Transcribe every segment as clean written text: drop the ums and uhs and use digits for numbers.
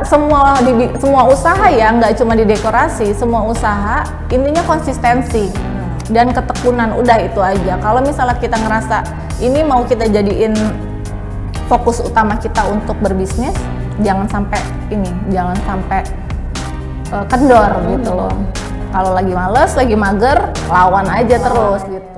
semua usaha ya, nggak cuma di dekorasi, semua usaha intinya konsistensi dan ketekunan, udah itu aja. Kalau misalnya kita ngerasa ini mau kita jadiin fokus utama kita untuk berbisnis, jangan sampai kendor gitu loh. Kalau lagi males, lagi mager, lawan aja terus gitu.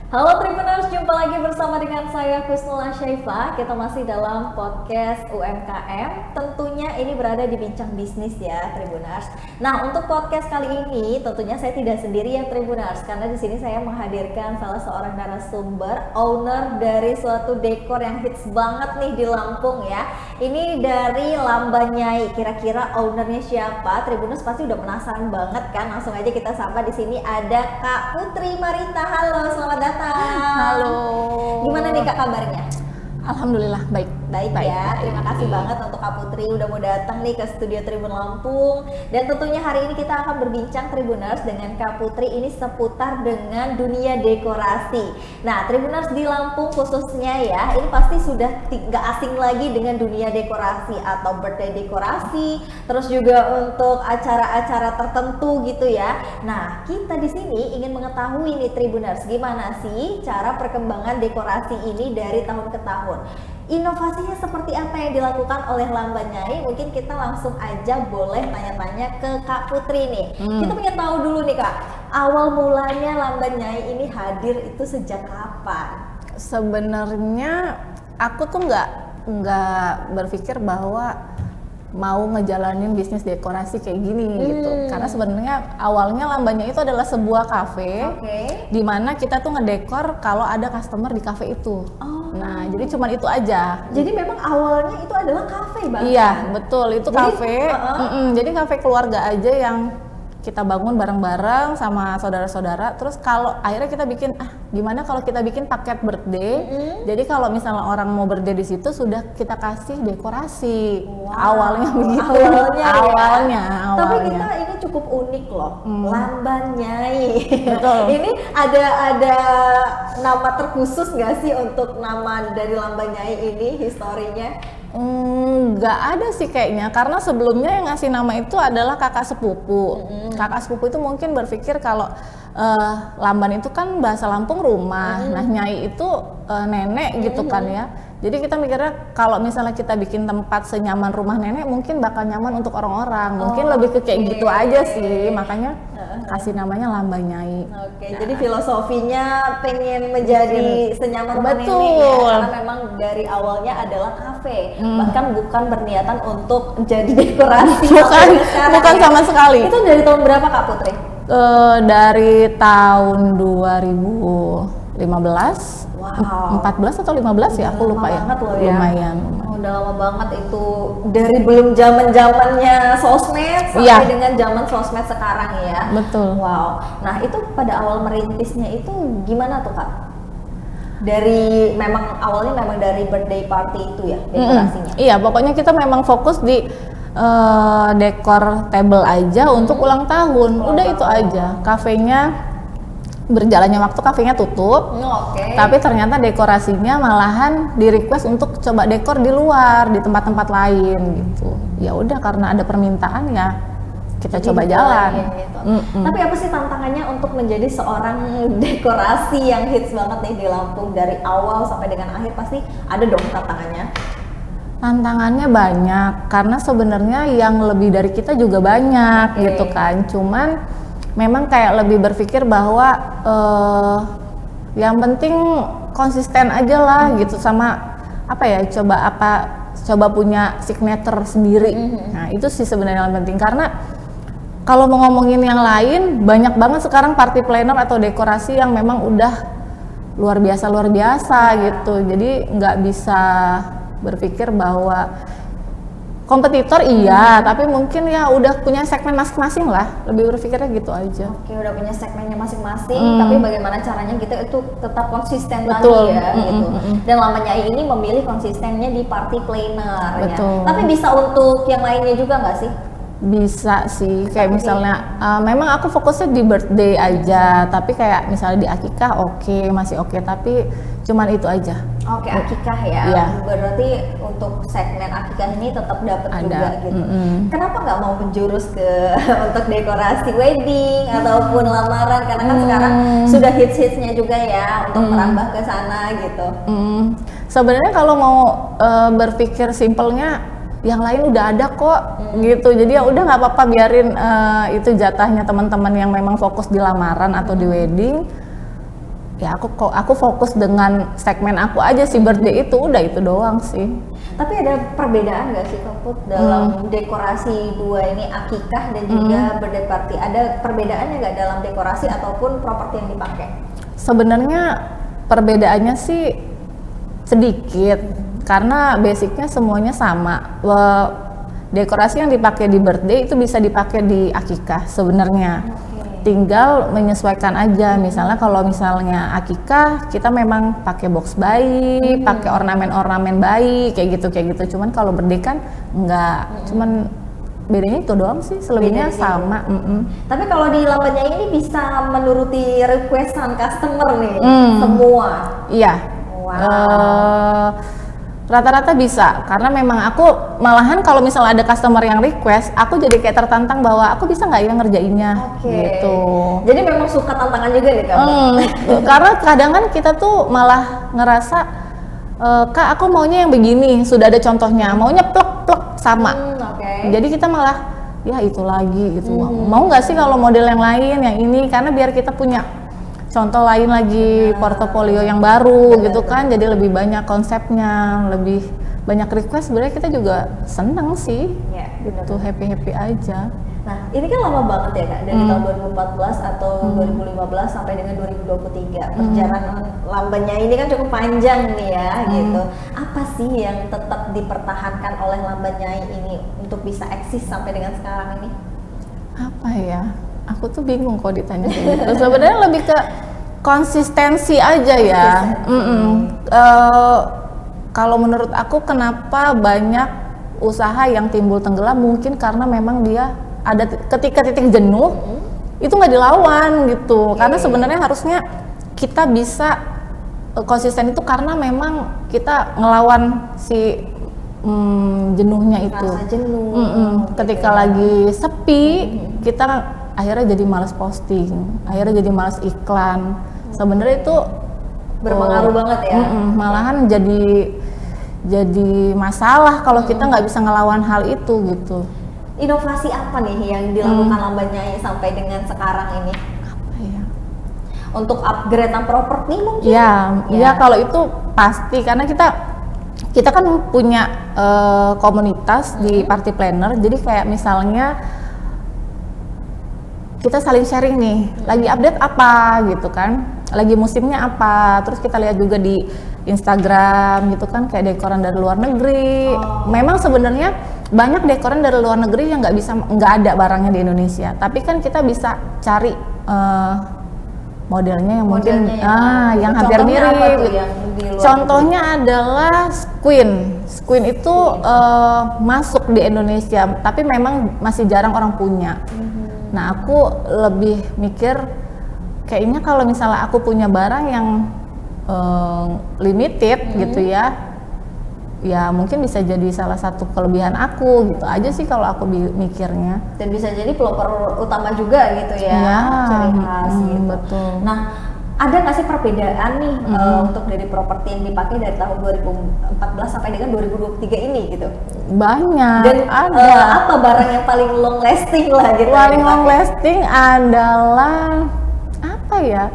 Halo Tribuners, jumpa lagi bersama dengan saya Kusnula Syaifa. Kita masih dalam podcast UMKM. Tentunya ini berada di Bincang Bisnis ya Tribuners. Nah, untuk podcast kali ini tentunya saya tidak sendiri ya Tribuners, karena di sini saya menghadirkan salah seorang narasumber, owner dari suatu dekor yang hits banget nih di Lampung ya. Ini dari Lambanyai. Kira-kira ownernya siapa? Tribuners pasti udah penasaran banget kan? Langsung aja kita sapa. Di sini ada Kak Putri Marita. Halo, selamat datang. Halo. Gimana nih Kak kabarnya? Alhamdulillah baik. Baik ya, terima kasih banget untuk Kak Putri udah mau datang nih ke studio Tribun Lampung. Dan tentunya hari ini kita akan berbincang Tribuners dengan Kak Putri ini seputar dengan dunia dekorasi. Nah Tribuners di Lampung khususnya ya, ini pasti sudah gak asing lagi dengan dunia dekorasi atau birthday dekorasi, terus juga untuk acara-acara tertentu gitu ya. Nah kita di sini ingin mengetahui nih Tribuners, gimana sih cara perkembangan dekorasi ini dari tahun ke tahun. Inovasinya seperti apa yang dilakukan oleh Lambanyai? Mungkin kita langsung aja boleh tanya-tanya ke Kak Putri nih. Kita pengen tahu dulu nih Kak, awal mulanya Lambanyai ini hadir itu sejak kapan? Sebenarnya aku tuh nggak berpikir bahwa mau ngejalanin bisnis dekorasi kayak gini gitu. Karena sebenarnya awalnya Lambanyai itu adalah sebuah kafe, di mana kita tuh ngedekor kalau ada customer di kafe itu. Nah, jadi cuma itu aja. Jadi memang awalnya itu adalah kafe bahkan? Iya, betul. Itu kafe. Jadi kafe keluarga aja yang kita bangun bareng-bareng sama saudara-saudara. Terus kalau akhirnya kita bikin, gimana kalau kita bikin paket birthday. Jadi kalau misalnya orang mau birthday di situ sudah kita kasih dekorasi. Awalnya begitu. Awalnya. Tapi kita ini cukup unik loh. Lambanyai. Betul. Ini ada nama terkhusus nggak sih untuk nama dari Lambanyai ini, historinya? Nggak ada sih kayaknya, karena sebelumnya yang ngasih nama itu adalah kakak sepupu. Kakak sepupu itu mungkin berpikir kalau Lamban itu kan bahasa Lampung rumah, nah Nyai itu nenek gitu kan ya. Jadi kita mikirnya kalau misalnya kita bikin tempat senyaman rumah nenek mungkin bakal nyaman untuk orang-orang. Mungkin lebih ke kayak gitu aja sih, makanya kasih namanya Lambanyai. Jadi filosofinya pengen menjadi senyaman rumah nenek ya, karena memang dari awalnya adalah kafe, bahkan bukan berniatan untuk jadi dekorasi. Bukan sama sekali. Itu dari tahun berapa Kak Putri? Dari tahun 2015. Wow. 14 atau 15 ya, aku lupa ya. Lumayan. Udah lama banget itu, dari belum zamannya sosmed sampai dengan zaman sosmed sekarang ya. Betul. Wow. Nah itu pada awal merintisnya itu gimana tuh Kak? Dari awalnya memang dari birthday party itu ya dekorasinya. Iya, pokoknya kita memang fokus di dekor table aja untuk ulang tahun. Udah itu aja. Kafenya berjalannya waktu kafenya tutup. Tapi ternyata dekorasinya malahan di request untuk coba dekor di luar, di tempat-tempat lain gitu. Ya udah, karena ada permintaan ya kita coba jalan. Gitu. Tapi apa sih tantangannya untuk menjadi seorang dekorasi yang hits banget nih di Lampung, dari awal sampai dengan akhir? Pasti ada dong tantangannya. Tantangannya banyak, karena sebenarnya yang lebih dari kita juga banyak gitu kan. Cuman memang kayak lebih berpikir bahwa yang penting konsisten aja lah gitu, sama coba punya signature sendiri. Nah itu sih sebenarnya yang penting, karena kalau mau ngomongin yang lain banyak banget sekarang party planner atau dekorasi yang memang udah luar biasa gitu. Jadi nggak bisa berpikir bahwa kompetitor tapi mungkin ya udah punya segmen masing-masing lah, lebih berpikirnya gitu aja. Udah punya segmennya masing-masing, tapi bagaimana caranya gitu itu tetap konsisten tadi ya gitu. Dan Lambanyai ini memilih konsistennya di party planner ya. Tapi bisa untuk yang lainnya juga nggak sih? Bisa sih, kayak misalnya memang aku fokusnya di birthday aja, tapi kayak misalnya di akikah masih oke, tapi cuman itu aja. Oke, akikah ya. Iya. Berarti untuk segmen akikah ini tetap dapat Ada. juga gitu. Kenapa nggak mau menjurus ke untuk dekorasi wedding ataupun lamaran? Karena kan sekarang sudah hits-hitsnya juga ya untuk merambah ke sana gitu. Sebenarnya kalau mau berpikir simpelnya, yang lain udah ada kok gitu. Jadi ya udah nggak apa-apa, biarin itu jatahnya teman-teman yang memang fokus di lamaran atau di wedding. Ya aku fokus dengan segmen aku aja sih, birthday itu udah itu doang sih. Tapi ada perbedaan nggak sih Kak Put dalam dekorasi dua ini, akikah dan juga birthday party? Ada perbedaannya nggak dalam dekorasi ataupun properti yang dipakai? Sebenarnya perbedaannya sih sedikit, karena basicnya semuanya sama. Dekorasi yang dipakai di birthday itu bisa dipakai di akikah sebenarnya. Tinggal menyesuaikan aja. Misalnya kalau misalnya akikah kita memang pakai box bayi, pakai ornamen-ornamen bayi kayak gitu. Cuman kalau birthday kan enggak. Cuman bedanya itu doang sih, selebihnya sama. Tapi kalau di lambannya ini bisa menuruti requestan customer nih semua. Iya. Wow. Rata-rata bisa, karena memang aku malahan kalau misalnya ada customer yang request, aku jadi kayak tertantang bahwa aku bisa nggak ya ngerjainnya. Gitu. Jadi memang suka tantangan juga nih kamu. Karena kadang kan kita tuh malah ngerasa, Kak aku maunya yang begini, sudah ada contohnya, maunya plek-plek sama. Jadi kita malah ya itu lagi gitu. Mau nggak sih kalau model yang lain, yang ini, karena biar kita punya contoh lain lagi, portofolio yang baru gitu kan, jadi lebih banyak konsepnya, lebih banyak request. Sebenarnya kita juga seneng sih, gitu, happy aja. Nah ini kan lama banget ya Kak, dari tahun 2014 atau 2015 sampai dengan 2023. Perjalanan lambannya ini kan cukup panjang nih ya gitu. Apa sih yang tetap dipertahankan oleh lambannya ini untuk bisa eksis sampai dengan sekarang ini? Apa ya? Aku tuh bingung kalau ditanya kayak gitu. Sebenarnya lebih ke konsistensi aja ya. Kalau menurut aku, kenapa banyak usaha yang timbul tenggelam, mungkin karena memang dia ada ketika titik jenuh itu nggak dilawan gitu. Karena sebenarnya harusnya kita bisa konsisten itu karena memang kita ngelawan si jenuhnya itu. Rasa jenuh. Ketika lagi sepi, kita akhirnya jadi malas posting, akhirnya jadi malas iklan. Sebenarnya itu berpengaruh banget ya. Malahan jadi masalah kalau kita nggak bisa ngelawan hal itu gitu. Inovasi apa nih yang dilakukan lambannya sampai dengan sekarang ini? Apa ya? Untuk upgradean properti mungkin? Ya kalau itu pasti, karena kita kan punya komunitas di party planner. Jadi kayak misalnya kita saling sharing nih, lagi update apa gitu kan, lagi musimnya apa, terus kita lihat juga di Instagram gitu kan, kayak dekoran dari luar negeri. Memang sebenarnya banyak dekoran dari luar negeri yang nggak ada barangnya di Indonesia, tapi kan kita bisa cari modelnya yang mungkin yang hampir mirip. Contohnya adalah Squin itu masuk di Indonesia, tapi memang masih jarang orang punya. Nah aku lebih mikir kayaknya kalau misalnya aku punya barang yang limited gitu ya mungkin bisa jadi salah satu kelebihan aku gitu aja sih kalau aku mikirnya. Dan bisa jadi pelopor utama juga gitu ya, ciri khas gitu. Betul. Nah ada nggak sih perbedaan nih untuk dari properti yang dipakai dari tahun 2014 sampai dengan 2023 ini gitu? Banyak. Dan ada. Apa barang yang paling long lasting lah gitu? Paling long lasting adalah apa ya?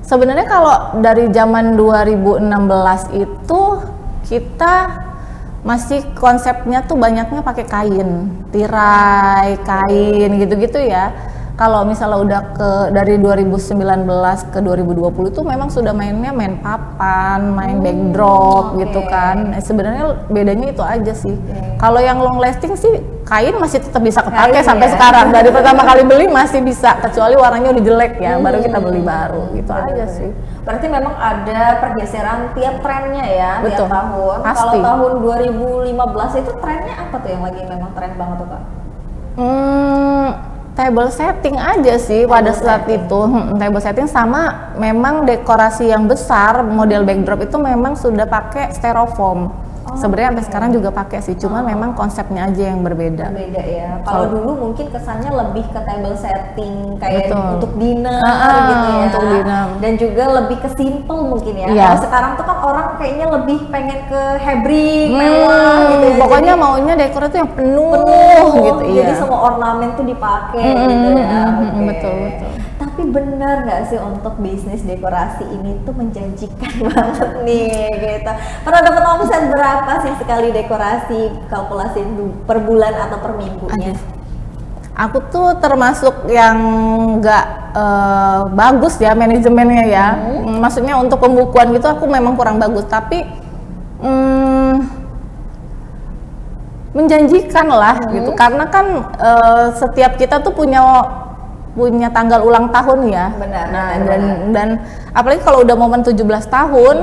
Sebenarnya kalau dari zaman 2016 itu kita masih konsepnya tuh banyaknya pakai kain, tirai, kain gitu-gitu ya. Kalau misalnya udah dari 2019 ke 2020 tuh memang sudah main papan, main backdrop gitu kan. Sebenarnya bedanya itu aja sih. Kalau yang long lasting sih kain masih tetap bisa kepake sampai sekarang. Dari pertama kali beli masih bisa, kecuali warnanya udah jelek ya, baru kita beli baru gitu aja sih. Berarti memang ada pergeseran tiap trennya ya. Betul. Tiap tahun. Pasti. Kalau tahun 2015 itu trennya apa tuh yang lagi memang tren banget tuh Kak? table setting aja sih pada saat itu. Table setting sama memang dekorasi yang besar, model backdrop itu memang sudah pakai styrofoam. Sebenarnya sampai sekarang juga pakai sih, cuma memang konsepnya aja yang berbeda. Berbeda ya. Kalau dulu mungkin kesannya lebih ke table setting kayak untuk dinner gitu ya. Untuk dinner. Dan juga lebih ke simple mungkin ya. Iya. Kalau sekarang tuh kan orang kayaknya lebih pengen ke hybrid, mewah gitu ya. Pokoknya Jadi, maunya dekor itu yang penuh gitu. Jadi iya. semua ornamen tuh dipakai gitu ya. Oke. Betul. Tapi benar nggak sih untuk bisnis dekorasi ini tuh menjanjikan banget nih gitu. Pernah dapat omset berapa sih sekali dekorasi, kalkulasi per bulan atau per minggunya? Aku tuh termasuk yang nggak bagus ya manajemennya ya. Maksudnya untuk pembukuan gitu aku memang kurang bagus, tapi menjanjikan lah gitu. Karena kan setiap kita tuh punya tanggal ulang tahun ya. Benar. Dan apalagi kalau udah momen 17 tahun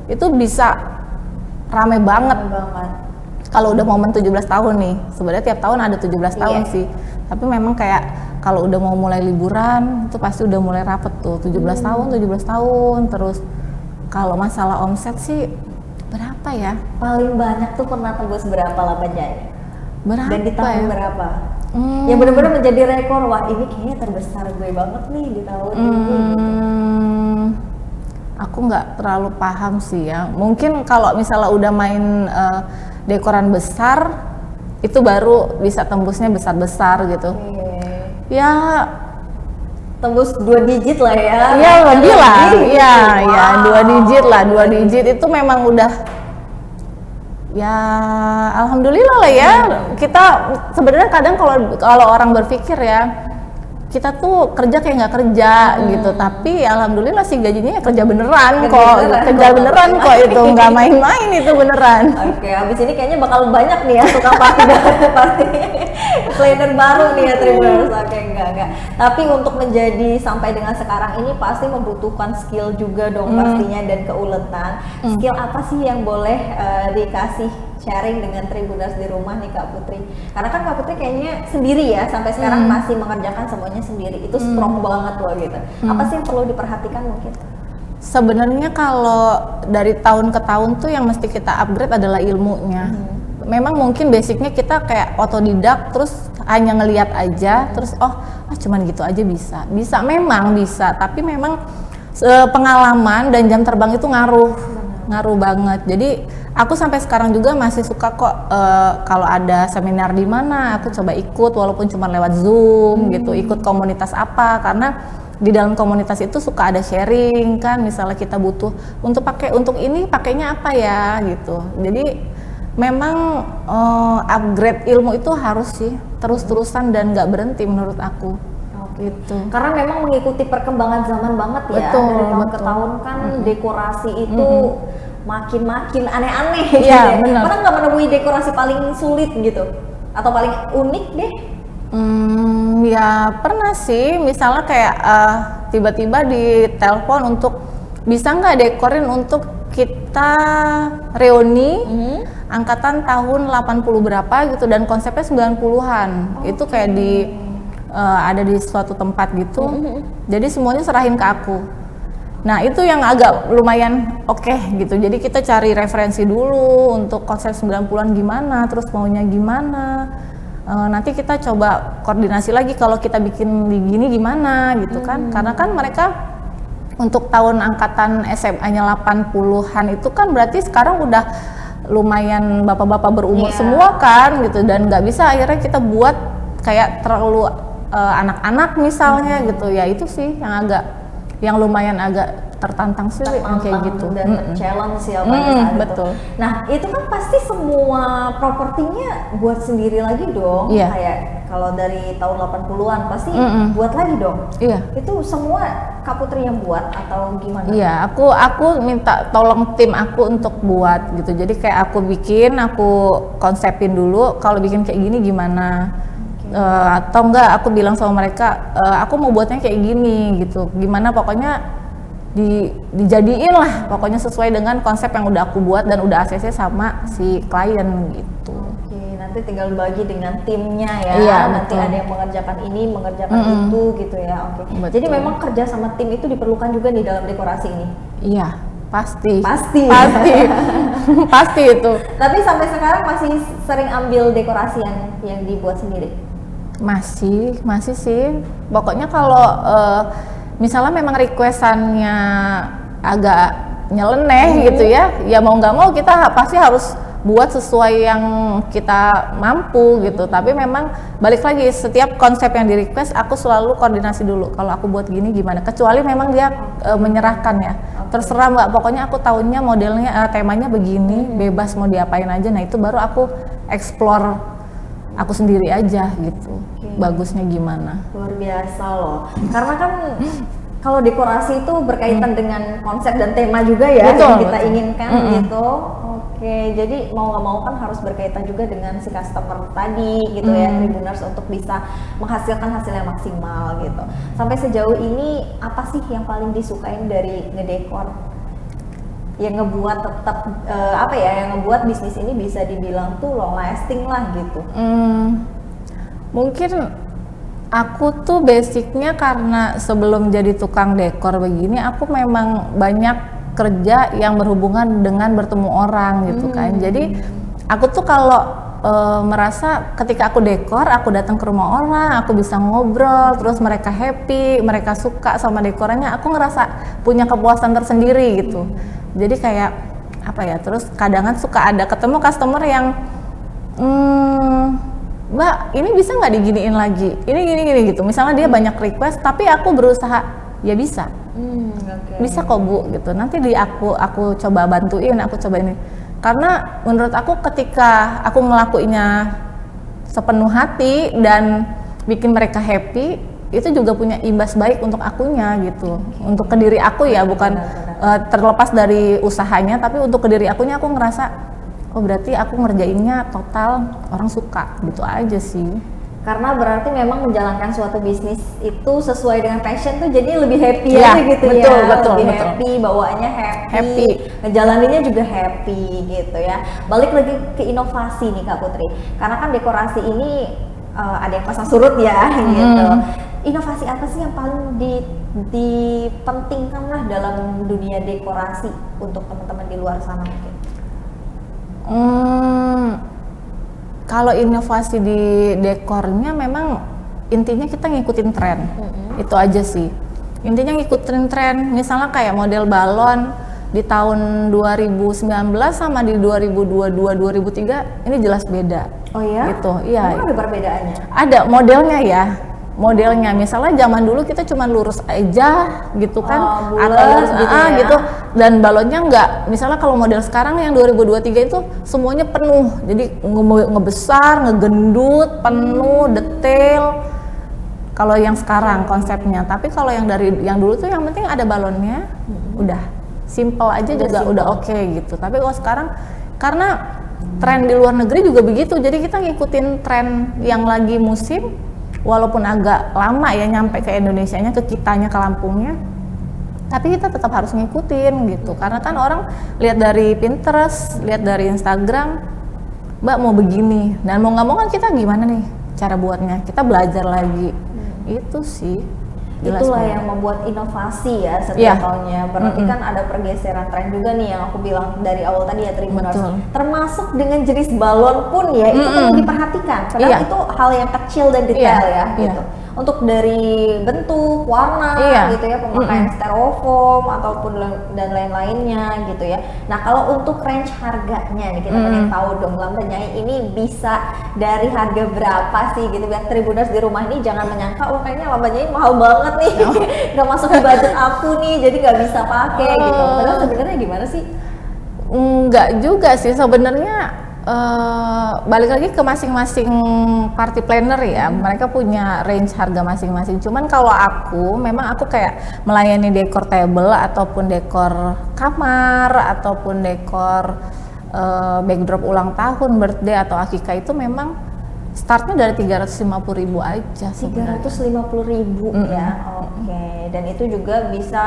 itu bisa rame banget. Kalau udah momen 17 tahun nih, sebenarnya tiap tahun ada 17 tahun sih. Tapi memang kayak kalau udah mau mulai liburan itu pasti udah mulai rapet tuh 17 tahun. Terus kalau masalah omset sih berapa ya? Paling banyak tuh pernah tembus berapa lah Panjai? Berapa? Dan di tahun ya? berapa? Yang benar-benar menjadi rekor, wah ini kayaknya terbesar gue banget nih di tahun ini gitu. Aku nggak terlalu paham sih ya. Mungkin kalau misalnya udah main dekoran besar, itu baru bisa tembusnya besar-besar gitu. Ya Tembus 2 digit lah ya. Iya lebih lah. Iya, Wow. ya 2 digit itu memang udah. Ya alhamdulillah lah ya. Kita sebenarnya kadang kalau orang berpikir ya, kita tuh kerja kayak nggak kerja gitu, tapi alhamdulillah sih gajinya ya kerja beneran kok, kerja beneran kok itu nggak main-main itu beneran. Oke, abis ini kayaknya bakal banyak nih ya tukang party pasti planner baru nih ya Tribuners. Oke, enggak. Tapi untuk menjadi sampai dengan sekarang ini pasti membutuhkan skill juga dong pastinya dan keuletan. Skill apa sih yang boleh dikasih sharing dengan Tribuners di rumah nih Kak Putri? Karena kan Kak Putri kayaknya sendiri ya sampai sekarang masih mengerjakan semuanya sendiri. Itu strong banget loh gitu. Apa sih yang perlu diperhatikan mungkin? Sebenarnya kalau dari tahun ke tahun tuh yang mesti kita upgrade adalah ilmunya. Memang mungkin basicnya kita kayak otodidak, terus hanya ngelihat aja, terus cuman gitu aja bisa memang bisa, tapi memang pengalaman dan jam terbang itu ngaruh banget. Jadi aku sampai sekarang juga masih suka kok kalau ada seminar di mana aku coba ikut walaupun cuma lewat Zoom gitu, ikut komunitas apa, karena di dalam komunitas itu suka ada sharing kan, misalnya kita butuh untuk ini pakainya apa ya gitu. Jadi memang upgrade ilmu itu harus sih terus-terusan dan nggak berhenti menurut aku. Gitu. Karena memang mengikuti perkembangan zaman banget ya. Betul, dari tahun ke betul. tahun kan dekorasi itu makin aneh-aneh. Iya, gitu. benar. Pernah nggak menemui dekorasi paling sulit gitu atau paling unik deh? Ya pernah sih, misalnya kayak tiba-tiba ditelepon untuk bisa nggak dekorin untuk kita reuni angkatan tahun 80 berapa gitu, dan konsepnya 90-an. Itu kayak ada di suatu tempat gitu. Jadi semuanya serahin ke aku. Nah, itu yang agak lumayan oke gitu. Jadi kita cari referensi dulu untuk konsep 90-an gimana, terus maunya gimana. Nanti kita coba koordinasi lagi kalau kita bikin gini gimana gitu kan. Karena kan mereka untuk tahun angkatan SMA-nya 80-an itu kan berarti sekarang udah lumayan bapak-bapak berumur semua kan gitu, dan nggak bisa akhirnya kita buat kayak terlalu anak-anak misalnya gitu ya. Itu sih yang lumayan agak tertantang sih kayak gitu dan challenge ya pada saat betul. itu. Nah itu kan pasti semua propertinya buat sendiri lagi dong. Kayak kalau dari tahun 80-an pasti buat lagi dong. Itu semua Kak Putri yang buat atau gimana? Iya, aku minta tolong tim aku untuk buat gitu. Jadi kayak aku konsepin dulu kalau bikin kayak gini gimana. Atau enggak aku bilang sama mereka aku mau buatnya kayak gini gitu, gimana pokoknya dijadiin lah pokoknya sesuai dengan konsep yang udah aku buat dan udah ACC sama si klien gitu. Nanti nanti tinggal bagi dengan timnya ya. Iya, Nanti betul. ada yang mengerjakan ini, mengerjakan itu gitu ya. Oke. Betul. Jadi memang kerja sama tim itu diperlukan juga nih dalam dekorasi ini. Iya, pasti. Pasti. Pasti. Pasti itu. Tapi sampai sekarang masih sering ambil dekorasi yang dibuat sendiri. Masih sih. Pokoknya kalau misalnya memang requestannya agak nyeleneh gitu ya mau nggak mau kita pasti harus buat sesuai yang kita mampu gitu. Tapi memang balik lagi, setiap konsep yang di request aku selalu koordinasi dulu. Kalau aku buat gini gimana? Kecuali memang dia menyerahkan ya. Terserah Mbak, pokoknya aku tahunya modelnya temanya begini, bebas mau diapain aja. Nah itu baru aku explore aku sendiri aja gitu. Bagusnya gimana? Luar biasa loh. Karena kan kalau dekorasi itu berkaitan dengan konsep dan tema juga ya Betul, yang kita betul. inginkan gitu. Oke, jadi mau nggak mau kan harus berkaitan juga dengan si customer tadi gitu ya, Tribuners, untuk bisa menghasilkan hasil yang maksimal gitu. Sampai sejauh ini apa sih yang paling disukain dari ngedekor? Yang ngebuat tetap yang ngebuat bisnis ini bisa dibilang tuh long lasting lah gitu. Mungkin aku tuh basicnya karena sebelum jadi tukang dekor begini, aku memang banyak kerja yang berhubungan dengan bertemu orang gitu kan. Jadi aku tuh kalau merasa ketika aku dekor, aku datang ke rumah orang, aku bisa ngobrol, terus mereka happy, mereka suka sama dekorannya, aku ngerasa punya kepuasan tersendiri gitu. Jadi kayak apa ya, terus kadang suka ada ketemu customer yang Mbak, ini bisa nggak diginiin lagi? Ini gini gitu. Misalnya dia banyak request, tapi aku berusaha, ya bisa. Bisa kok Bu, gitu. Nanti aku coba bantuin, aku coba ini. Karena menurut aku ketika aku ngelakuinnya sepenuh hati dan bikin mereka happy, itu juga punya imbas baik untuk akunya gitu. Untuk ke diri aku ya, bukan terlepas dari usahanya, tapi untuk ke diri akunya aku ngerasa, oh berarti aku ngerjainnya total orang suka, gitu aja sih. Karena berarti memang menjalankan suatu bisnis itu sesuai dengan passion tuh jadi lebih happy Ya, aja gitu betul, ya. betul, Lebih betul. happy, bawaannya Happy. ngejalaninnya juga happy gitu ya. Balik lagi ke inovasi nih Kak Putri. Karena kan dekorasi ini ada yang pasang surut ya gitu. Inovasi apa sih yang paling dipentingkan lah dalam dunia dekorasi untuk teman-teman di luar sana mungkin? Kalau inovasi di dekornya memang intinya kita ngikutin tren. Itu aja sih. Intinya ngikutin tren. Misalnya kayak model balon di tahun 2019 sama di 2022 2003 ini jelas beda. Oh ya? Gitu. Iya. Emang ada perbedaannya? Ada modelnya ya. Modelnya misalnya zaman dulu kita cuma lurus aja gitu kan, bulat atas gitu ya. gitu, dan balonnya enggak. Misalnya kalau model sekarang yang 2023 itu semuanya penuh, jadi ngebesar, ngegendut, penuh, detail. Kalau yang sekarang konsepnya, tapi kalau yang dari yang dulu tuh yang penting ada balonnya, udah simple aja juga udah oke gitu. Tapi kalau sekarang karena tren di luar negeri juga begitu, jadi kita ngikutin tren yang lagi musim. Walaupun agak lama ya nyampe ke Indonesianya, ke kitanya, ke Lampungnya, tapi kita tetap harus ngikutin gitu. Karena kan orang lihat dari Pinterest, lihat dari Instagram, Mbak mau begini, dan mau nggak mau kan kita gimana nih cara buatnya, kita belajar lagi. Itu sih. Jelas Itulah banget. yang membuat inovasi ya Iya. setiap tahunnya. Berarti kan ada pergeseran tren juga nih yang aku bilang dari awal tadi ya, Tribuners. Betul. Termasuk dengan jenis balon pun ya, itu perlu diperhatikan. Padahal Iya. itu hal yang kecil dan detail Iya, ya iya. gitu. Untuk dari bentuk, warna Iya. gitu ya, pemakaian styrofoam ataupun dan lain-lainnya gitu ya. Nah, kalau untuk range harganya nih kita pengen tahu dong, Lambda Nyai ini bisa dari harga berapa sih gitu, biar Tribuners di rumah ini jangan menyangka, oh kayaknya Lambda Nyai mahal banget nih, nggak masuk di budget aku nih, jadi nggak bisa pakai gitu. Padahal sebenarnya gimana sih? Enggak juga sih sebenarnya. Balik lagi ke masing-masing party planner ya, mereka punya range harga masing-masing. Cuman kalau aku, memang aku kayak melayani dekor table ataupun dekor kamar ataupun dekor backdrop ulang tahun, birthday atau akikah, itu memang startnya dari 350.000 aja sebenarnya. 350.000 ya, oke. Dan itu juga bisa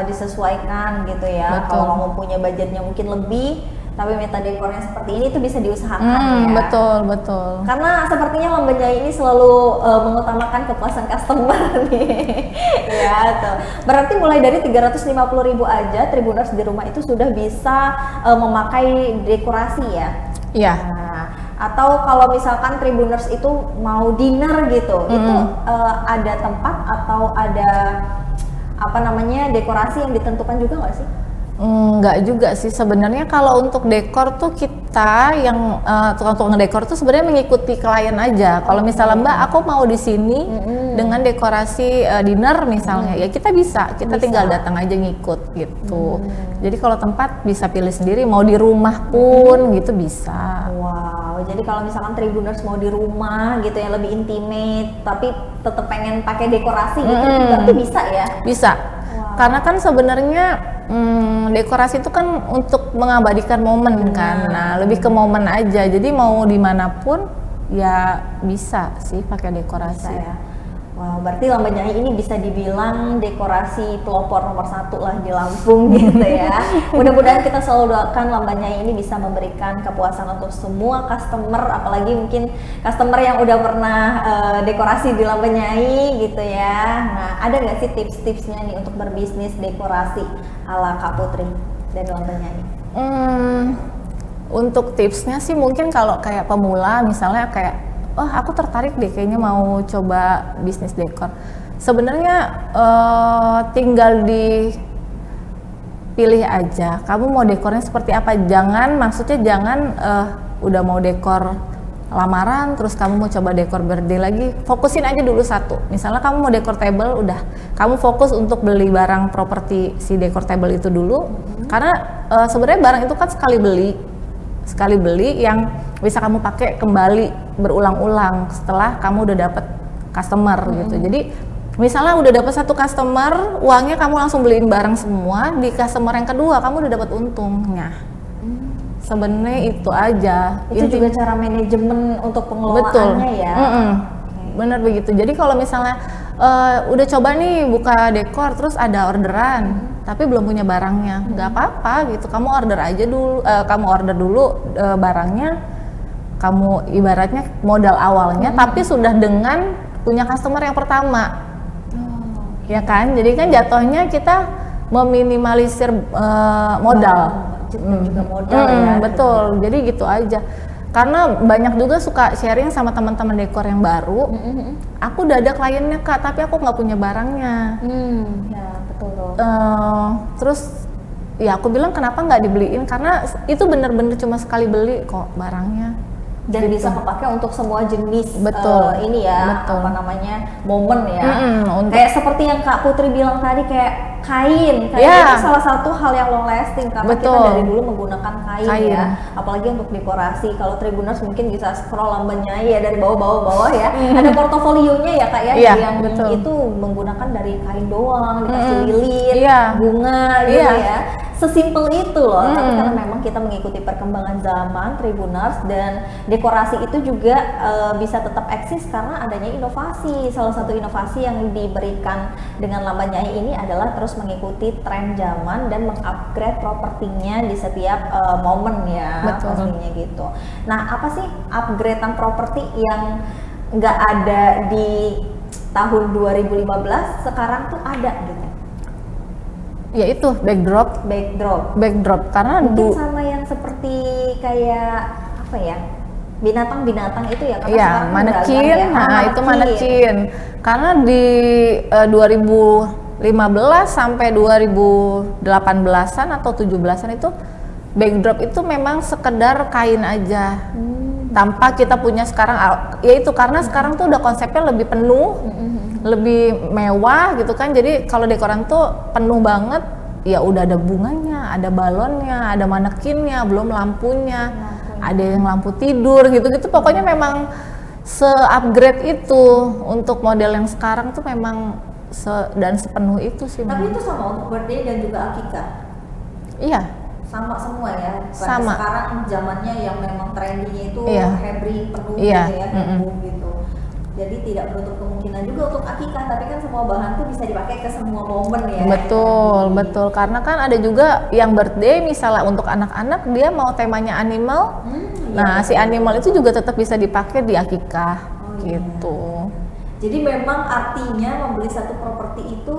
disesuaikan gitu ya. Betul. Kalau kamu punya budgetnya mungkin lebih, tapi minta dekornya seperti ini tuh bisa diusahakan ya. Betul. Karena sepertinya Lamban Nyai ini selalu mengutamakan kepuasan customer nih. Ya tuh. Berarti mulai dari 350.000 aja Tribuners di rumah itu sudah bisa memakai dekorasi ya. Iya. Nah, atau kalau misalkan Tribuners itu mau dinner gitu, itu ada tempat atau ada apa namanya dekorasi yang ditentukan juga nggak sih? Enggak juga sih sebenarnya. Kalau untuk dekor tuh kita yang tukang-tukang dekor tuh sebenarnya mengikuti klien aja. Kalau misalnya Mbak aku mau di sini dengan dekorasi dinner misalnya, ya kita bisa tinggal datang aja ngikut gitu. Jadi kalau tempat bisa pilih sendiri, mau di rumah pun gitu bisa. Wow, jadi kalau misalkan Tribuners mau di rumah gitu yang lebih intimate tapi tetap pengen pakai dekorasi gitu berarti bisa ya? Bisa. Karena kan sebenarnya dekorasi itu kan untuk mengabadikan momen kan. Nah, lebih ke momen aja. Jadi mau dimanapun ya bisa sih pakai dekorasi. Bisa ya. Wow, berarti Lamban Nyai ini bisa dibilang dekorasi pelopor nomor 1 lah di Lampung gitu ya. Mudah-mudahan kita selalu doakan Lamban Nyai ini bisa memberikan kepuasan untuk semua customer, apalagi mungkin customer yang udah pernah dekorasi di Lamban Nyai gitu ya. Nah, ada nggak sih tips-tipsnya nih untuk berbisnis dekorasi ala Kak Putri dari Lamban Nyai? Untuk tipsnya sih mungkin kalau kayak pemula misalnya kayak aku tertarik deh kayaknya mau coba bisnis dekor. Sebenarnya tinggal dipilih aja. Kamu mau dekornya seperti apa? Maksudnya jangan udah mau dekor lamaran terus kamu mau coba dekor birthday lagi. Fokusin aja dulu satu. Misalnya kamu mau dekor table, udah kamu fokus untuk beli barang properti si dekor table itu dulu. Karena sebenarnya barang itu kan sekali beli yang bisa kamu pakai kembali berulang-ulang setelah kamu udah dapet customer gitu. Jadi misalnya udah dapet satu customer, uangnya kamu langsung beliin barang semua, di customer yang kedua kamu udah dapet untungnya. Sebenarnya itu aja. Itu juga cara manajemen untuk pengelolaannya ya. Bener begitu. Jadi kalau misalnya udah coba nih buka dekor terus ada orderan tapi belum punya barangnya, nggak apa-apa gitu. Kamu order dulu barangnya. Kamu ibaratnya modal awalnya tapi sudah dengan punya customer yang pertama. Ya kan? Jadi kan jatuhnya kita meminimalisir modal. Juga modal ya. Betul. Jadi gitu aja. Karena banyak juga suka sharing sama teman-teman dekor yang baru. Aku udah ada kliennya Kak, tapi aku nggak punya barangnya. Ya betul. Terus ya aku bilang kenapa nggak dibeliin? Karena itu bener-bener cuma sekali beli kok barangnya. Dan bisa kepake untuk semua jenis ini ya, betul. apa namanya, momen ya. Kayak seperti yang Kak Putri bilang tadi, kayak kain itu salah satu hal yang long lasting karena kita dari dulu menggunakan kain ya, apalagi untuk dekorasi. Kalau Tribuners mungkin bisa scroll Lamban Nyai ya dari bawah ya. Ada portofolionya ya Kak ya, yang itu menggunakan dari kain doang, dikasih lilin, bunga gitu ya. Sesimpel itu loh, tapi karena memang kita mengikuti perkembangan zaman Tribuners dan dekorasi itu juga bisa tetap eksis karena adanya inovasi. Salah satu inovasi yang diberikan dengan Lamban Nyai ini adalah terus mengikuti tren zaman dan mengupgrade propertinya di setiap momen ya, pastinya gitu. Nah, apa sih upgradean properti yang nggak ada di tahun 2015 sekarang tuh ada gitu? Ya itu backdrop karena mungkin sama yang seperti kayak apa ya, binatang itu ya, karena manekin, itu manekin karena di 2015 sampai 2018an atau 17an itu backdrop itu memang sekedar kain aja tanpa kita punya sekarang, yaitu karena sekarang tuh udah konsepnya lebih penuh, lebih mewah gitu kan. Jadi kalau dekoran tuh penuh banget, ya udah ada bunganya, ada balonnya, ada manekinnya, belum lampunya, ada yang lampu tidur gitu-gitu. Pokoknya memang se-upgrade itu untuk model yang sekarang tuh memang dan sepenuh itu sih. Tapi itu sama untuk birthday dan juga akikah? Iya. Sama semua ya. Sama. Sekarang zamannya yang memang trendinya itu hebring penuh gitu ya, gitu. jadi tidak menutup kemungkinan juga untuk akikah, tapi kan semua bahan tuh bisa dipakai ke semua momen ya. Betul. Karena kan ada juga yang birthday misalnya untuk anak-anak dia mau temanya animal. Nah, si animal itu juga tetap bisa dipakai di akikah gitu. Jadi memang artinya membeli satu properti itu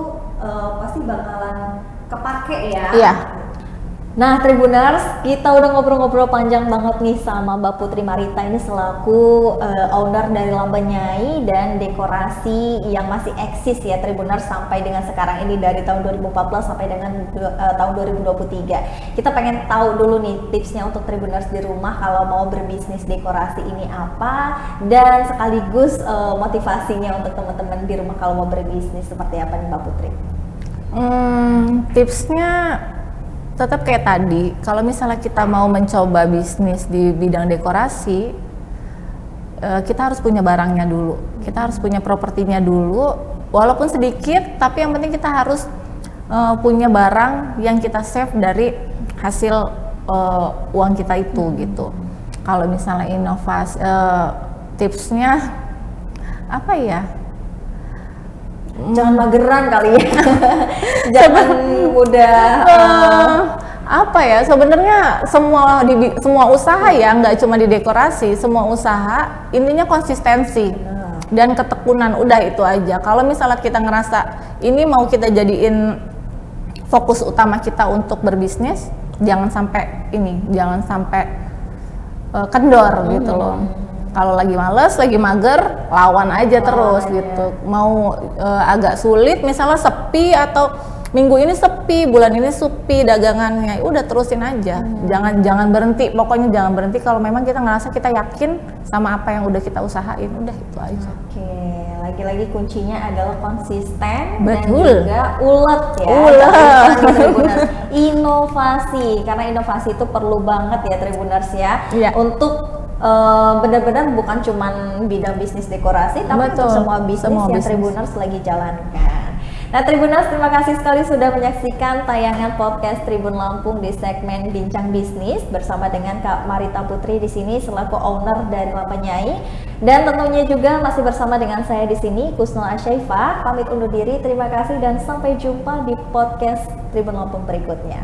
pasti bakalan kepake ya. Iya. Nah, Tribuners, kita udah ngobrol-ngobrol panjang banget nih sama Mbak Putri Marita ini selaku owner dari Lambanyai dan dekorasi yang masih eksis ya Tribuners sampai dengan sekarang ini dari tahun 2014 sampai dengan tahun 2023. Kita pengen tahu dulu nih tipsnya untuk Tribuners di rumah kalau mau berbisnis dekorasi ini apa, dan sekaligus motivasinya untuk teman-teman di rumah kalau mau berbisnis seperti apa nih Mbak Putri? Tipsnya tetap kayak tadi, kalau misalnya kita mau mencoba bisnis di bidang dekorasi, kita harus punya barangnya dulu, kita harus punya propertinya dulu, walaupun sedikit, tapi yang penting kita harus punya barang yang kita save dari hasil uang kita itu gitu. Kalau misalnya inovasi, tipsnya apa ya? Jangan mageran kali ya. Jangan mudah apa ya, sebenarnya semua usaha ya, nggak cuma di dekorasi, semua usaha intinya konsistensi dan ketekunan, udah itu aja. Kalau misalnya kita ngerasa ini mau kita jadiin fokus utama kita untuk berbisnis, jangan sampai kendor gitu loh. Kalau lagi males, lagi mager, lawan aja terus gitu. Mau agak sulit, misalnya sepi atau minggu ini sepi, bulan ini sepi dagangannya, udah terusin aja. Jangan berhenti, pokoknya jangan berhenti kalau memang kita ngerasa kita yakin sama apa yang udah kita usahain, udah itu aja. Oke, lagi-lagi kuncinya adalah konsisten. Betul. Dan juga ulet ya. Tribuners. Inovasi, karena inovasi itu perlu banget ya Tribuners ya. Iya. Untuk benar-benar bukan cuman bidang bisnis dekorasi, tapi Betul. untuk semua bisnis yang Tribuners lagi jalankan. Nah, Tribuners, terima kasih sekali sudah menyaksikan tayangan podcast Tribun Lampung di segmen Bincang Bisnis bersama dengan Kak Marita Putri di sini selaku owner dari Lambanyai, dan tentunya juga masih bersama dengan saya di sini Kusnul Asyaifah. Pamit undur diri, terima kasih dan sampai jumpa di podcast Tribun Lampung berikutnya.